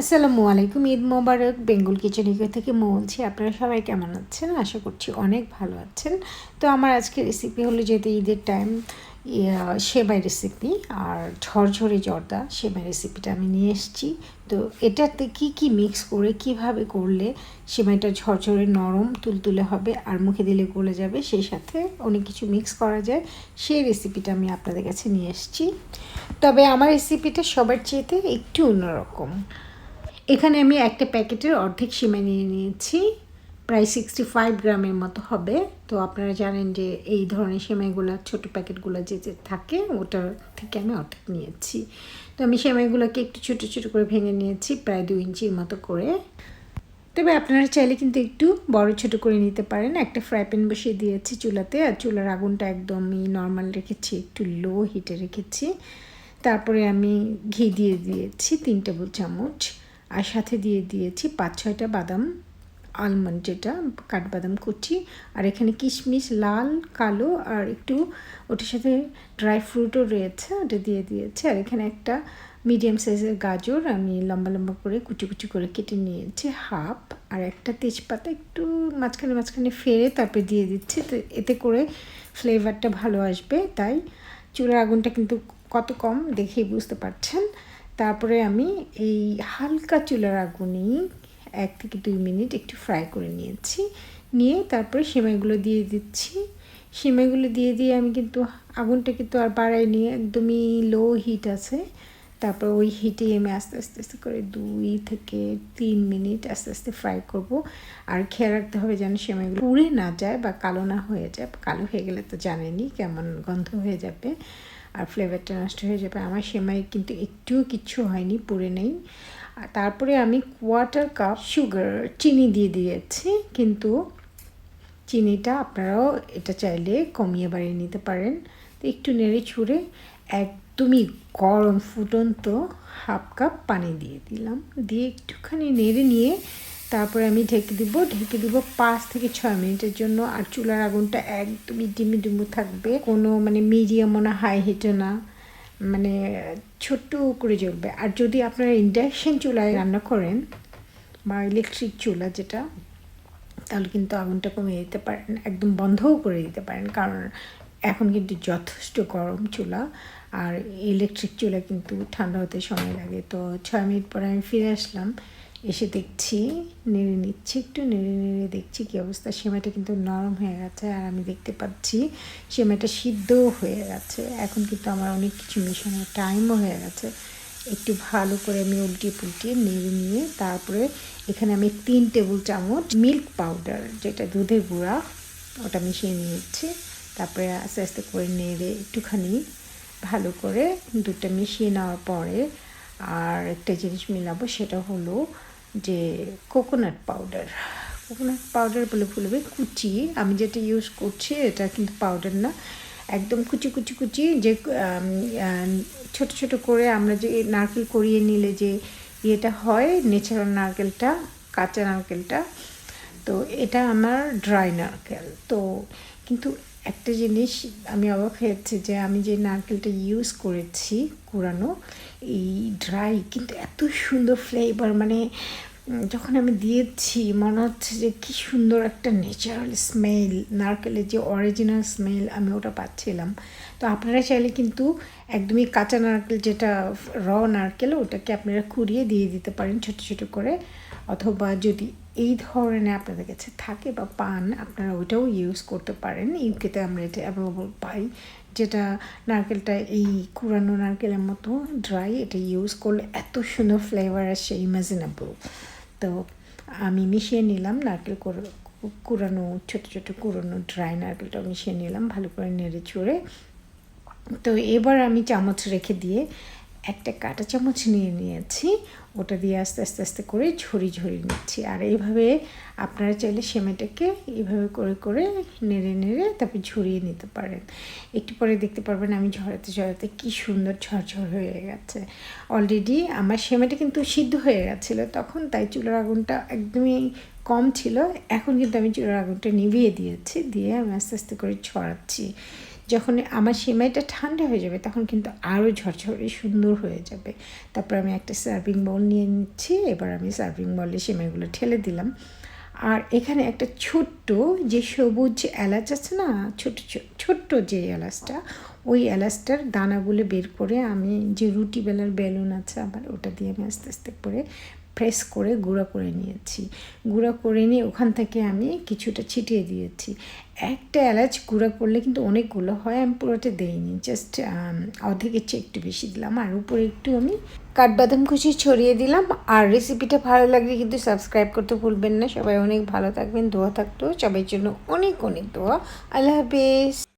আসসালামু আলাইকুম, ঈদ মোবারক। Bengal kitchen uk থেকে বলছি। আপনারা সবাই কেমন আছেন? আশা করছি অনেক ভালো আছেন। তো আমার আজকে রেসিপি হলো, যেহেতু ঈদের টাইম, সেমাই রেসিপি আর ঝরঝরে জর্দা সেমাই রেসিপিটা আমি নিয়ে এসেছি। তো এটাতে কি মিক্স করে কিভাবে করলে সেমাইটা ঝরঝরে নরম তুলতুলে হবে আর মুখে দিলে গলে যাবে, সেই সাথে অনেক কিছু মিক্স করা যায়, সেই রেসিপিটা আমি আপনাদের কাছে নিয়ে এসেছি। তবে আমার রেসিপিটা সবার চেয়েতে একটু অন্যরকম। এখানে আমি একটা প্যাকেটের অর্ধেক সেমাই নিয়ে নিয়েছি, প্রায় 65 গ্রামের মতো হবে। তো আপনারা জানেন যে এই ধরনের সেমাইগুলো ছোটো প্যাকেটগুলো যে থাকে, ওটার থেকে আমি অর্ধেক নিয়েছি। তো আমি সেমাইগুলোকে একটু ছোটো ছোটো করে ভেঙে নিয়েছি, প্রায় 2 ইঞ্চির মতো করে। তবে আপনারা চাইলে কিন্তু একটু বড় ছোট করে নিতে পারেন। একটা ফ্রাই প্যান বসিয়ে দিয়েছি চুলাতে, আর চুলার আগুনটা একদমই নর্মাল রেখেছি, একটু লো হিটে রেখেছি। তারপরে আমি ঘি দিয়ে দিয়েছি 3 টেবিল চামচ, আর সাথে দিয়ে দিয়েছি 5-6টা বাদাম, আলমন্ড যেটা কাঠবাদাম কুচি, আর এখানে কিশমিশ লাল কালো, আর একটু ওটার সাথে ড্রাই ফ্রুটও রয়েছে, ওটা দিয়ে দিয়েছি। আর এখানে একটা মিডিয়াম সাইজের গাজর আমি লম্বা লম্বা করে কুচি কুচি করে কেটে নিয়েছি হাফ, আর একটা তেজপাতা একটু মাঝখানে ফেরে তারপরে দিয়ে দিচ্ছি। তো এতে করে ফ্লেভারটা ভালো আসবে, তাই চুলার আগুনটা কিন্তু কত কম দেখেই বুঝতে পারছেন। তারপরে আমি এই হালকা চুলার আগুনেই 1 থেকে 2 মিনিট একটু ফ্রাই করে নিয়েছি। নিয়ে তারপরে সেমাইগুলো দিয়ে দিচ্ছি। সেমাইগুলো দিয়ে আমি কিন্তু আগুনটা কিন্তু আর বাড়াইনি, একদমই লো হিট আছে। তারপর ওই হিটেই আমি আস্তে করে 2 থেকে 3 মিনিট আস্তে ফ্রাই করব। আর খেয়াল রাখতে হবে যেন সেমাইগুলো পুড়ে না যায় বা কালো না হয়ে যায়। কালো হয়ে গেলে তো জানেনই কেমন গন্ধ হয়ে যাবে আর ফ্লেভারটা নষ্ট হয়ে যাবে। আমার সেমাই কিন্তু একটুও কিচ্ছু হয়নি, পুড়ে নেই। আর তারপরে আমি 1/4 কাপ চিনি দিয়ে দিয়েছি, কিন্তু চিনিটা আপনারাও এটা চাইলে কমিয়ে বাড়িয়ে নিতে পারেন। তো একটু নেড়ে ছুঁড়ে একদমই গরম ফুটন্ত 1/2 কাপ পানি দিয়ে দিলাম, দিয়ে একটুখানি নেড়ে নিয়ে তারপরে আমি ঢেকে দিব 5 থেকে 6 মিনিটের জন্য। আর চুলার আগুনটা একদমই ডিমু থাকবে, কোনো মানে মিডিয়ামও না হাই হিটও না, মানে ছোট্ট করে জ্বলবে। আর যদি আপনারা ইন্ডাকশন চুলায় রান্না করেন বা ইলেকট্রিক চুলা যেটা, তাহলে কিন্তু আগুনটা কমিয়ে দিতে পারেন, একদম বন্ধও করে দিতে পারেন, কারণ এখন কিন্তু যথেষ্ট গরম চুলা। আর ইলেকট্রিক চুলা কিন্তু ঠান্ডা হতে সময় লাগে। তো 6 মিনিট পরে আমি ফিরে আসলাম, এসে দেখছি নেড়ে নিচ্ছি, একটু নেড়ে দেখছি কী অবস্থা। সেমাইটা কিন্তু নরম হয়ে গেছে, আর আমি দেখতে পাচ্ছি সেমাইটা সিদ্ধও হয়ে গেছে। এখন কিন্তু আমার অনেক কিছু মেশানোর টাইমও হয়ে গেছে। একটু ভালো করে আমি উল্টিয়ে নেড়ে নিয়ে তারপরে এখানে আমি 3 টেবিল চামচ মিল্ক পাউডার, যেটা দুধের গুঁড়া, ওটা মিশিয়ে নিয়েছি। তারপরে আস্তে করে নেড়ে একটুখানি ভালো করে দুধটা মিশিয়ে নেওয়ার পরে আর একটা জিনিস মিলাবো, সেটা হলো যে কোকোনাট পাউডার বলে ভুলবে, কুচি। আমি যেটা ইউজ করছি এটা কিন্তু পাউডার না, একদম কুচি যে ছোট করে আমরা যে নারকেল করিয়ে নিলে যে ইয়েটা হয়, ন্যাচারাল নারকেলটা, কাঁচা নারকেলটা। তো এটা আমার ড্রাই নারকেল। তো কিন্তু একটা জিনিস আমি অবাক হয়েছে যে আমি যে নারকেলটা ইউজ করেছি কুড়ানো, এই ড্রাই কিন্তু এত সুন্দর ফ্লেভার, মানে যখন আমি দিয়েছি মনে হচ্ছে যে কী সুন্দর একটা ন্যাচারাল স্মেল, নারকেলের যে অরিজিনাল স্মেল আমি ওটা পাচ্ছিলাম। তো আপনারা চাইলে কিন্তু একদমই কাঁচা নারকেল, যেটা নারকেল, ওটাকে আপনারা কুড়িয়ে দিয়ে দিতে পারেন ছোট করে, অথবা যদি এই ধরনের আপনাদের কাছে থাকে বা পান, আপনারা ওইটাও ইউজ করতে পারেন। ইউকেতে আমরা এটা অ্যাভেলেবল পাই, যেটা নারকেলটা এই কুড়ানো নারকেলের মতো ড্রাই, এটা ইউজ করলে এত সুন্দর ফ্লেভার আসে, ইমাজিনেবল। তো আমি মিশিয়ে নিলাম নারকেল কুড়ানো, ছোট কুড়ানো ড্রাই নারকেলটা মিশিয়ে নিলাম ভালো করে নেড়ে চড়ে। তো এবার আমি চামচ রেখে দিয়ে একটা কাঁটা চামচ নিয়েছি, ওটা দিয়ে আস্তে করে ঝরিয়ে নিচ্ছি। আর এইভাবে আপনারা চাইলে সেমাইটাকে এইভাবে করে নেড়ে তারপর ঝরিয়ে নিতে পারেন। একটু পরে দেখতে পারবেন আমি ঝরাতে কী সুন্দর ঝরঝর হয়ে গেছে। অলরেডি আমার সেমাইটা কিন্তু সিদ্ধ হয়ে গেছিলো তখন, তাই চুলার আগুনটা একদমই কম ছিল। এখন কিন্তু আমি চুলার আগুনটা নিভিয়ে দিয়েছি, দিয়ে আমি আস্তে করে ছড়াচ্ছি। যখন আমার সেমাইটা ঠান্ডা হয়ে যাবে তখন কিন্তু আরও ঝরঝরে সুন্দর হয়ে যাবে। তারপর আমি একটা সার্ভিং বাউল নিয়ে নিচ্ছি। এবার আমি সার্ভিং বাউলে সেমাইগুলো ঢেলে দিলাম। আর এখানে একটা ছোট্ট যে সবুজ এলাচ আছে না, ছোট্ট যে এলাচটা, ওই এলাচটার দানাগুলো বের করে আমি যে রুটি বেলার বেলুন আছে আবার ওটা দিয়ে আমি আস্তে আস্তে করে প্রেস করে গুঁড়া করে নিয়েছি। গুঁড়া করে নিয়ে ওখান থেকে আমি কিছুটা ছিটিয়ে দিয়েছি। একটা এলাচ গুঁড়া করলে কিন্তু অনেকগুলো হয়, আমি পুরোটা দেইনি, জাস্ট অর্ধেকের চেয়ে একটু বেশি দিলাম। আর উপরে একটু আমি কাঠবাদাম কুচি ছড়িয়ে দিলাম। আর রেসিপিটা ভালো লাগলে কিন্তু সাবস্ক্রাইব করতে ভুলবেন না। সবাই অনেক ভালো থাকবেন, দোয়া থাকতো সবাই জন্য, অনেক অনেক দোয়া। আল্লাহ হাফেজ।